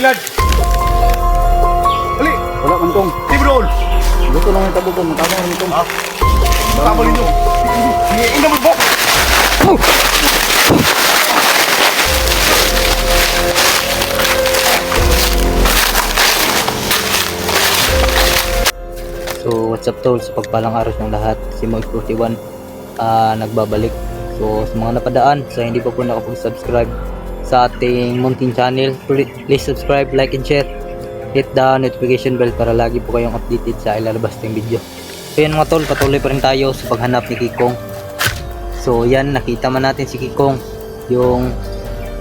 lad. Dali. Wala man tong. Tibrol. Dito lang yung tabuton. Matama man tong. Tama ninyo. Ina mo bok. So what's up tol, sa pagpalang araw ng lahat, si Moy41 nagbabalik. So sa mga napadaan, sa hindi pa po nakapag-subscribe sa ating munting channel, please subscribe, like and share. Hit the notification bell para lagi po kayong updated sa ilalabas ng video. So yan mga tol, patuloy pa rin tayo sa paghanap ni Kikong. So yan, nakita man natin si Kikong yung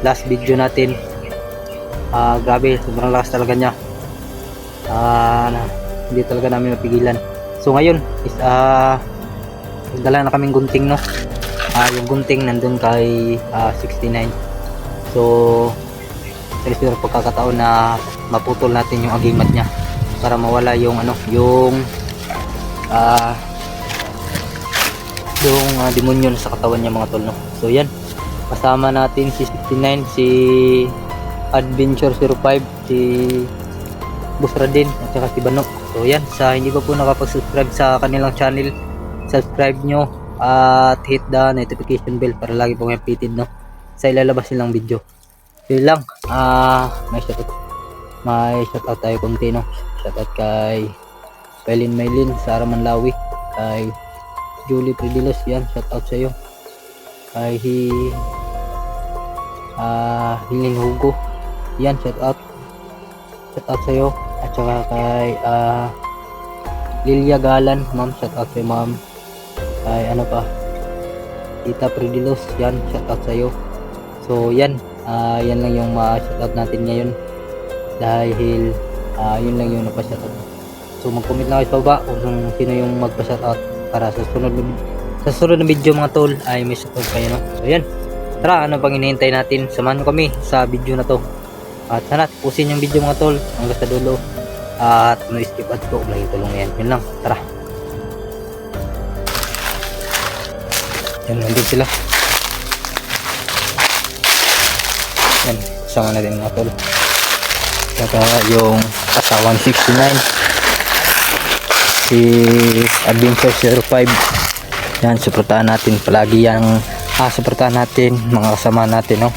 last video natin. Grabe, sobrang lakas talaga niya. Hindi talaga namin mapigilan. So ngayon is dala na kaming gunting, no. Yung gunting nandun kay 69. So sa pagkakataon na maputol natin yung agimat niya para mawala yung yung demonyo sa katawan niya mga tol, no. So yan, kasama natin si 69, si Adventure 05, si Busradin at saka si Bano. So yan, sa hindi pa po nakapag-subscribe sa kanilang channel, subscribe nyo at hit the notification bell para lagi po kayo updated, no, sa ilalabas nilang video. So yun lang, may shoutout tayo konti, no. Shoutout kay Pelin Maylin, Sara Manlawi, kay Julie Predilos, yan, shoutout sa iyo. Kay Hilin Hugo, yan, shoutout sa iyo. At saka kay Lilia Galan, ma'am, shoutout sa iyo, ma'am. Kay Tita Predilos, yan, shoutout sa iyo. So yan, yan lang yung shoutout natin ngayon dahil yun lang yung napa-shoutout. So mag-comment lang kayo sa baba kung sino yung magpa-shoutout para sa sunod na video mga tol ay may shoutout kayo, no. So yan, tara, ano pang hinihintay natin, samahan nyo kami sa video na to. At sana tapusin yung video mga tol hanggang sa dulo. At no skip ads ko, lagi tulong yan. Yun lang, tara. Yan, nandun sila. Yan, sama natin mga tol. Saka yung kasawang 69, si Adventure 05. Yan, suportahan natin palagi yung suportahan natin mga kasama natin, no.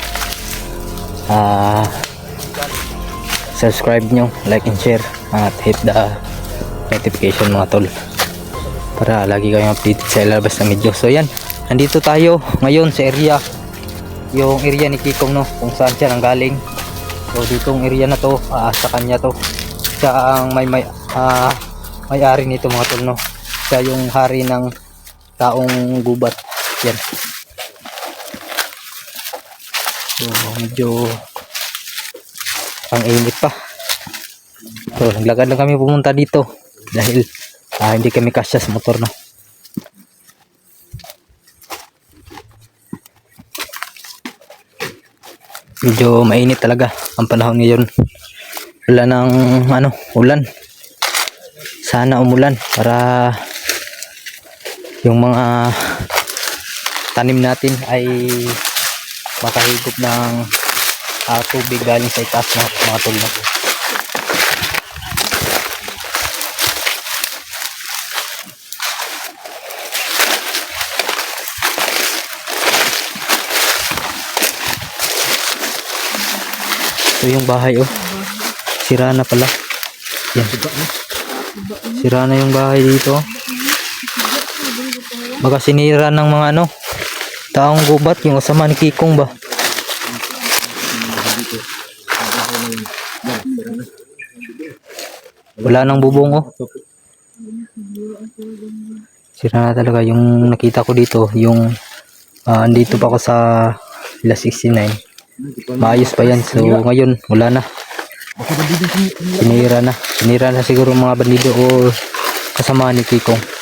Subscribe nyo, like and share at hit the notification mga tol para lagi kayong updated sa ilalabas ng video. So yan, nandito tayo ngayon sa area, yung area ni Kikong, no, kung saan siya nanggaling. So ditong area na to, sa kanya to, siya ang may-ari nito mga tol, no. Siya yung hari ng taong gubat. Yan, so medyo ang init pa. So naglakad lang kami pumunta dito dahil hindi kami kasya sa motor, no. Medyo mainit talaga ang panahon ngayon. Wala nang ulan. Sana umulan para yung mga tanim natin ay makahigop ng tubig galing sa itaas ng mga tol, no. So yung bahay, sira na pala. Yan, sira na yung bahay dito. Baka sinira ng mga taong gubat, yung kasama ni Kikong ba. Wala nang bubong, sira na talaga. Yung nakita ko dito, yung andito pa ako sa La 69, maayos pa yan. So ngayon wala na, sinira na siguro mga bandido o kasama ni Kikong.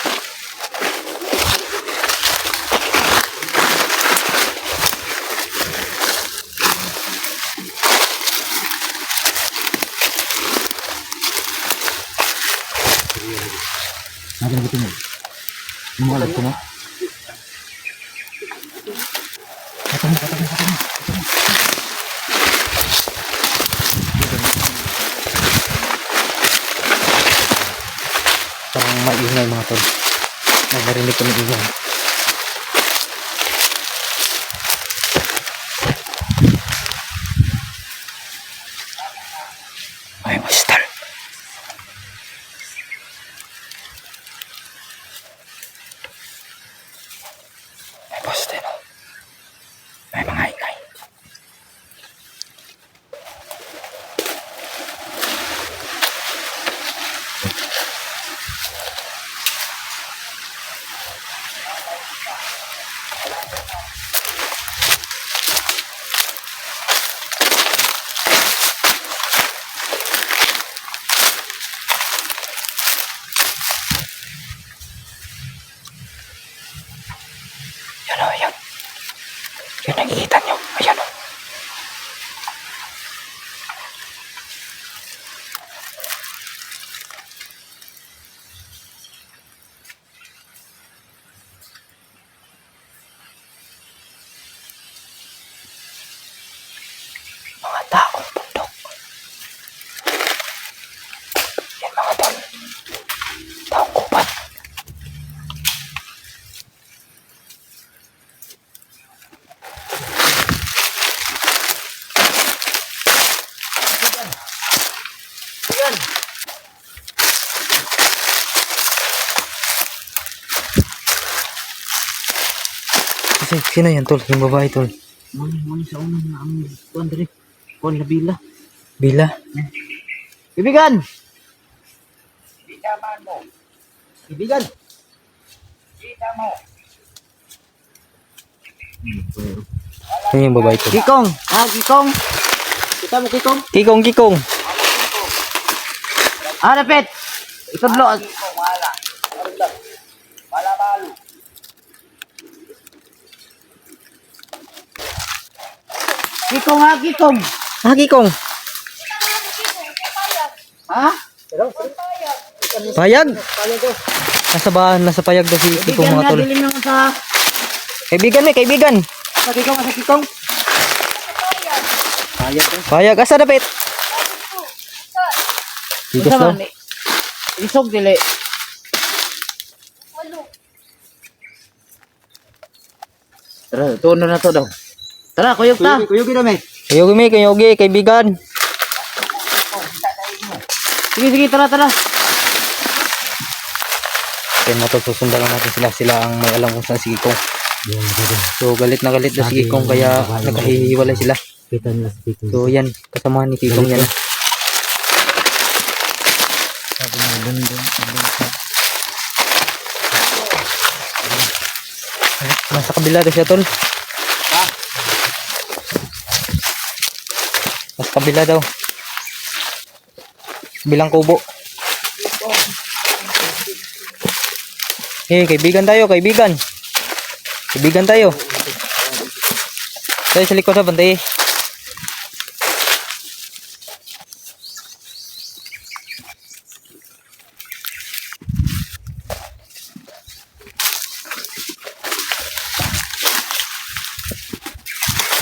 Natin natin mo. Lumalag ko mo. Patang. Parang maingay mga tol. Narinig ko ng ingay. Ay, master. Ay, master. May mga ingay. Yan o, yan. Yan, nakikita nyo. Ayan o. Mga taong bundok. Yan mga tol. Taong kupat. Sino yan tol? Yung babae tol? Mano sa unang na ang kuan diri. Kuan na bila. Bila? Ibigan. Ibigan. Sino yung babae tol? Kikong. Kikong. Kita mo kikong? Kikong, kikong. Repet. Itudlo. Kikong kikong. Kikong. Ha? Payag? Nasa payag daw si Kikong mga tol. Dilim naman sa Kaibigan kaibigan. kikong sa kikong. Payag, asa dapit? Dito Isa daw. man. Isog dili. Tara, tuno na to daw. Tara, kuyog ta. Kuyog na may. Kayogi, kaibigan. Sige, tara. Kaya mga tol, susundan lang natin sila. Sila ang may alam kung saan si Kikong. So galit na si Kikong kaya nagkahihiwalay sila. Kita nila si Kikong. So yan, kasamahan ni Kikong yan. Nasa kabila daw siya tol. Nasa kabila daw. Bilang kubo. Kaibigan tayo. Kaibigan tayo. Tayo sa likod ha, bantay.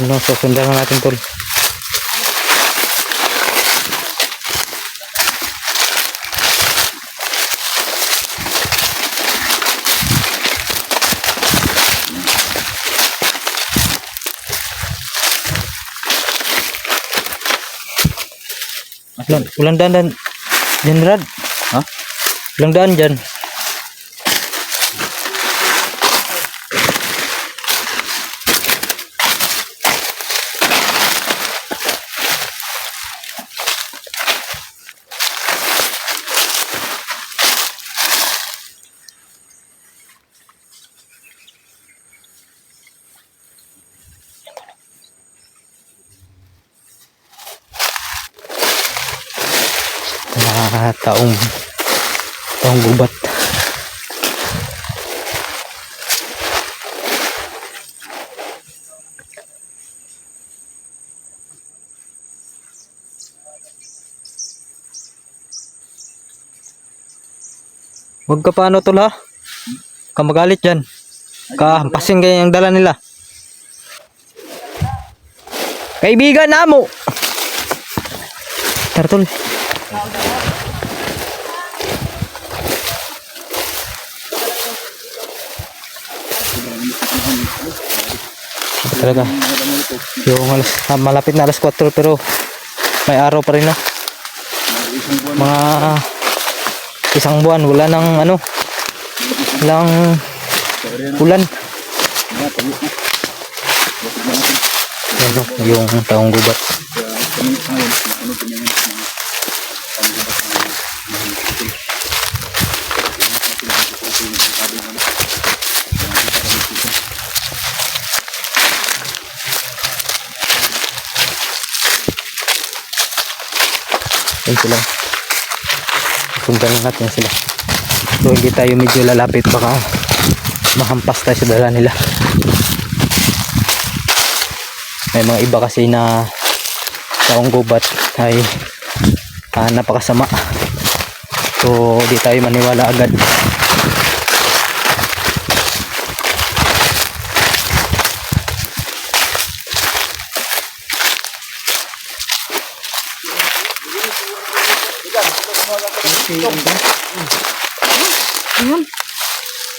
Ano, susundan na natin tol. Ulang daan dyan Rad. Ha? Ulang daan dyan. Taong gubat. Huwag ka paano tol ha? Ka magalit dyan. Kahampasin kayo yung dala nila. Kaibigan na mo. Tara tol. Talaga. Yung malapit na alas 4 pero may araw pa rin na. Mga isang buwan wala nang ano. Walang ulan. Yan o, yung taong gubat. Yan sila. Sundan natin sila. So hindi tayo medyo lalapit, baka mahampas tayo sa dala nila. May mga iba kasi na taong gubat ay napakasama. So di tayo maniwala agad.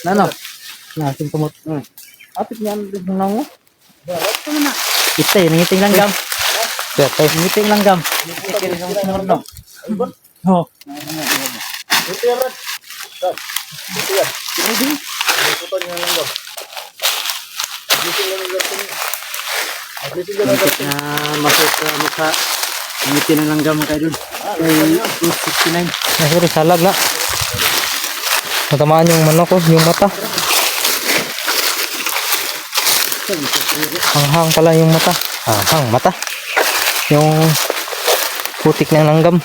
Nano? Nasin kumot. Apit niyan din lang mo. Itay, nangiting lang gam. Itay, nangiting lang gam. Nangiting lang gam. No. Ho. Ito yan, Brad. Ito yan. Ito yan lang daw. Gising lang daw. Gising lang daw. Na masuk sa mukha. Ngitin ang langgam kayo dun. Kay 269. Nasuri salag na. Natamaan yung manok ko, yung mata. Hanghang pala yung mata. Hanghang mata. Yung putik ng langgam.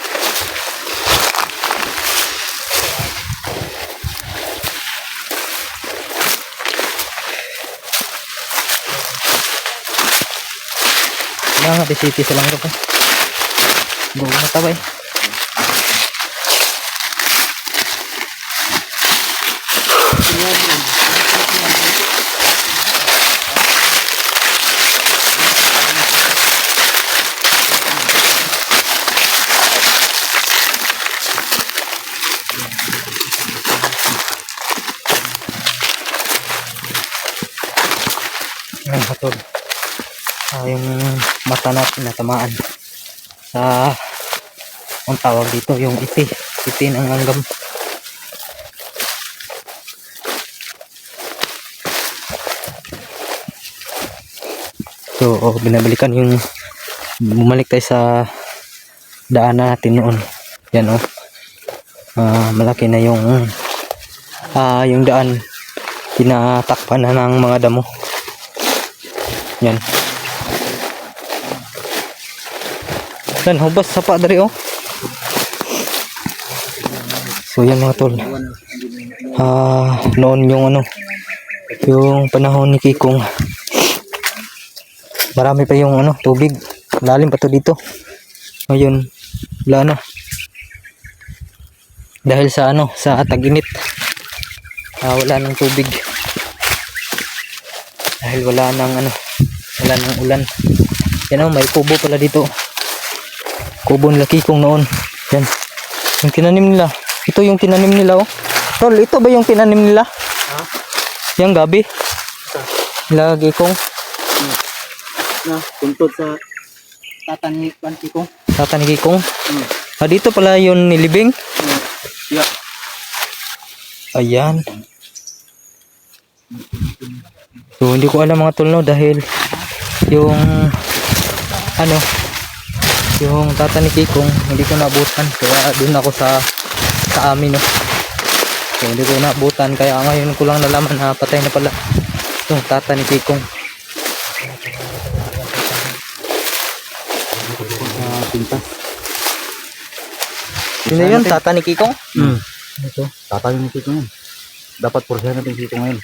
Kailangan disiti sa langgam ko. Buong mata ba eh. Yan hatol. Yung mata natin natamaan sa ang tawag dito yung iti ng langgam. So binabalikan yung bumalik tayo sa daanan natin noon. Yan malaki na yung daan, tinatakpan na ng mga damo. Yan. Dan hubas sa pa dari So yan mga tol. Noon yung yung panahon ni Kikong. Marami pa yung tubig. Lalim pa to dito. Ngayon wala na. Dahil sa sa tag-init. Wala nang tubig. Dahil wala nang ulan. Yan may kubo pala dito. Kubo nila Kikong noon. Yan. Yung tinanim nila. Ito yung tinanim nila Tol, ito ba yung tinanim nila? Yung gabi? Nila Kikong. Tuntod sa tata ni Kikong. Tata ni Kikong. Dito pala yung nilibing. Yeah. Ayan. So hindi ko alam mga tol dahil yung yung tata ni Kikong hindi ko naabutan, kaya dun ako sa amin so hindi ko naabutan, kaya ngayon ko lang nalaman na patay na pala yung tata ni Kikong. Pintas. Sino yun? Tata ni Kikong? Ito, tata ni Kikong. Dapat porsiya natin Kikong ngayon.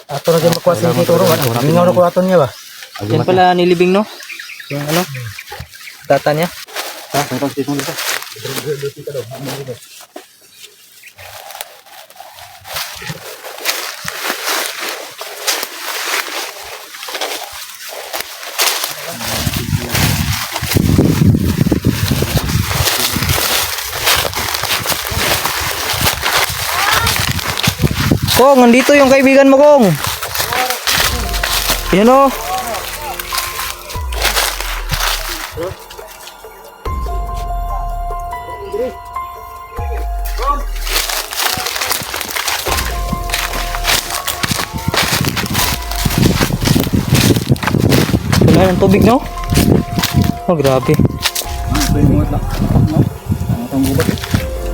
Ato na dyan makuha si Kikong. Mingaw na ko ato niya ba? Yan pala nilibing yung tata niya. Mayroon Kikong dito. Kong, nandito yung kaibigan mo, Kong. Yan ng tubig, no? Oh, grabe.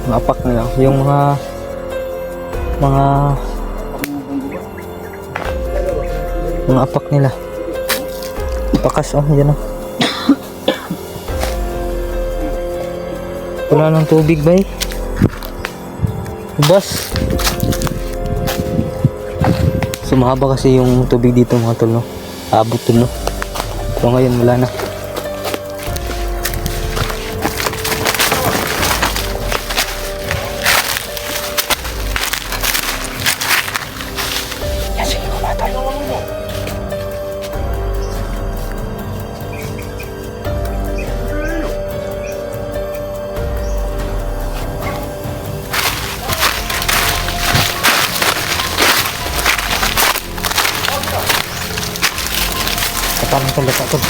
Mapak na lang. Yung mga apak nila. Pakas, oh, yan oh. Wala ng tubig ba eh? Ubas. Sumahaba kasi yung tubig dito mga tol, no? Abot dun, no? Pero ngayon wala na. Yan, sige ko mga tol. Parang tol, tol.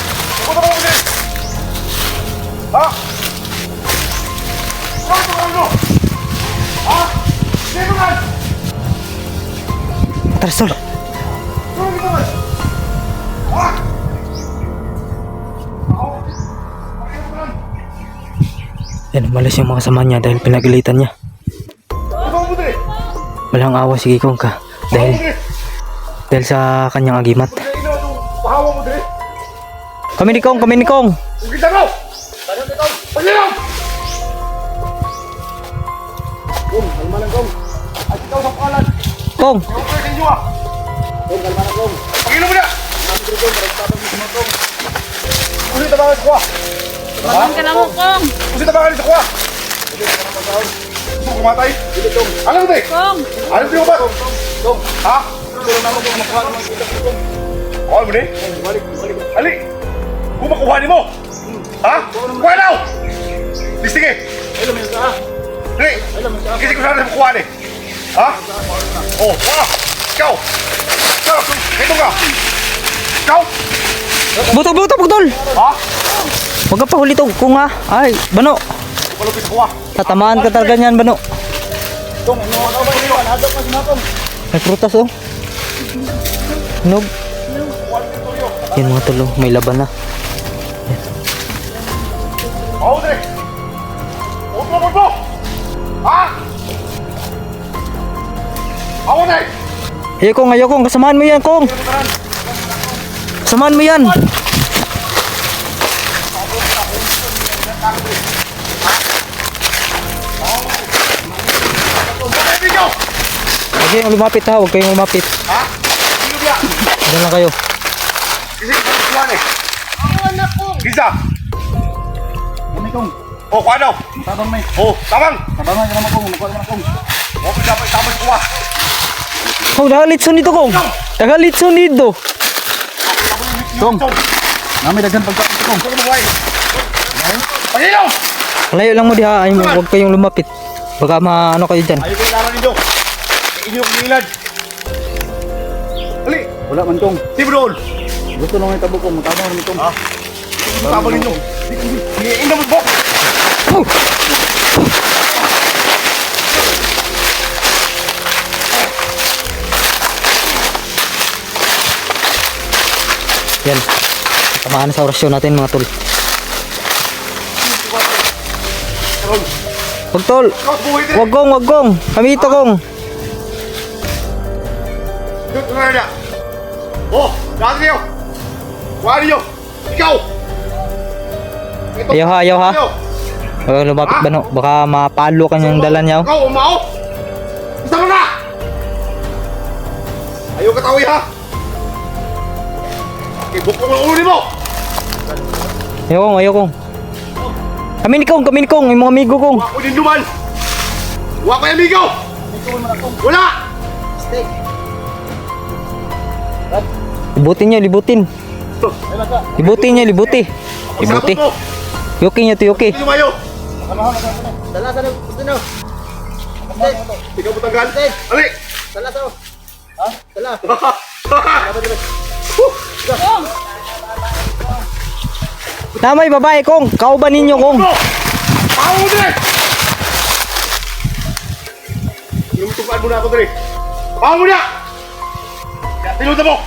Pumunta ka ulit! Ha? Ano mo? Ha? Sino man? Tara, tol. Sino kita man? Ha? Ako? Bakit mo man? Yan, umalis yung mga kasama niya dahil pinagalitan niya. Ano mo dali? Walang awa, sige kong ka. Dahil sa kanyang agimat. Pahawa mo dali? Kami ni Kong, kami ni Kong. Kita mo! Pagyayaw! Kung, kalma lang Kung. At ikaw sa pangalan. Kong. Ikaw kayo sa inyo ah. Kung, kalma lang Kung. Pagilo mo na! Kusi tabangan sa kuha. Malang ka na mo, Kong! Kusi tabangan sa kuha. Gusto mo kumatay? Alam mo tayo? Kong! Alam mo ba? Kung. Ha? Tulong naman kung makuha naman kita. Kawal mo ni? Balik. Ali! Kung makuha ni mo! Ha? Kuha daw! Di sige! Dali! Kasi ko sana makuha ni! Ha? Oh, wala! Ikaw! Ikaw! Ito ka! Ikaw! Butol. Ha? Huwag ka pa huli to, Kong ha. Ay, Bano. Palupit kuha! Tatamaan ka talaga niyan, Bano. Kung, ano ba yun? Hadap ka sinatong! May prutas oh. Nog. Yan mga tol, oh, may laban na. Oo, dali! Huwag mo mo! Ha? Ako na eh! Ayaw Kong, kasamahan mo yan, Kong. Kasamahan mo yan. Huwag kayong lumapit ha, huwag kayong lumapit. Ha? Sino biya? Ano lang kayo. Kasi ko kuha ni! Ako na, Kong! Gisa! Kami Kong. Oh, kuha daw! Tabang may. Oh, tamang! Tabangan ka naman Kong. Makuha naman Kong. Okay, dapat tamang kuha! Oh, nakalitson dito, Kong. Nakalitson dito. Kong. Nami daghan pagkain Kong. Huwag mo buhay! Pagilo! Layo lang mo diha, ay huwag kayong lumapit. Baka maano kayo dyan. Ayaw ko yung laro ninyo! Inyo yung ilad! Ali! Wala man Kong. Team roll! Gusto lang may tabo Kong. Matabang namin Kong. Ha? Tama ninyo! Hingiin na mo bok! Oh! Yan. Tamaan sa orasyon natin mga tol. Wag tol. Ikaw at buhay din! Wag Kong. Kami ito, Kong. Ikaw at buhay na! Oh! Lahat niyo! Kuha ninyo! Ikaw! Ito, Ayaw ha. ninyo. Huwag lumapit ba no? Baka mapalo kanyang dala niya. Ikaw, umao! Isa mo na! Ayaw katawi ha! Ibok mo ang ulo mo! Ayaw Kong. Kami ni Kong, yung mga amigo Kong. Huwag ko din duman! Huwag ko yung amigo! Wala! Libutin niyo. Libuti. Sabot mo! Yuki niyo to, Yuki. Hindi lumayo! Dala sa gusto nyo. Ikaw mo tanggal! Ali! Dala sa. Ha? Dala. Kong! Namay babae Kong, kauban ninyo Kong. Pao mo dire! Lumutupaan mo na ako dire! Pao mo na! Tinuda mo!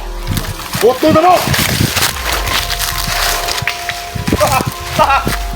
Buto na mo! Ha?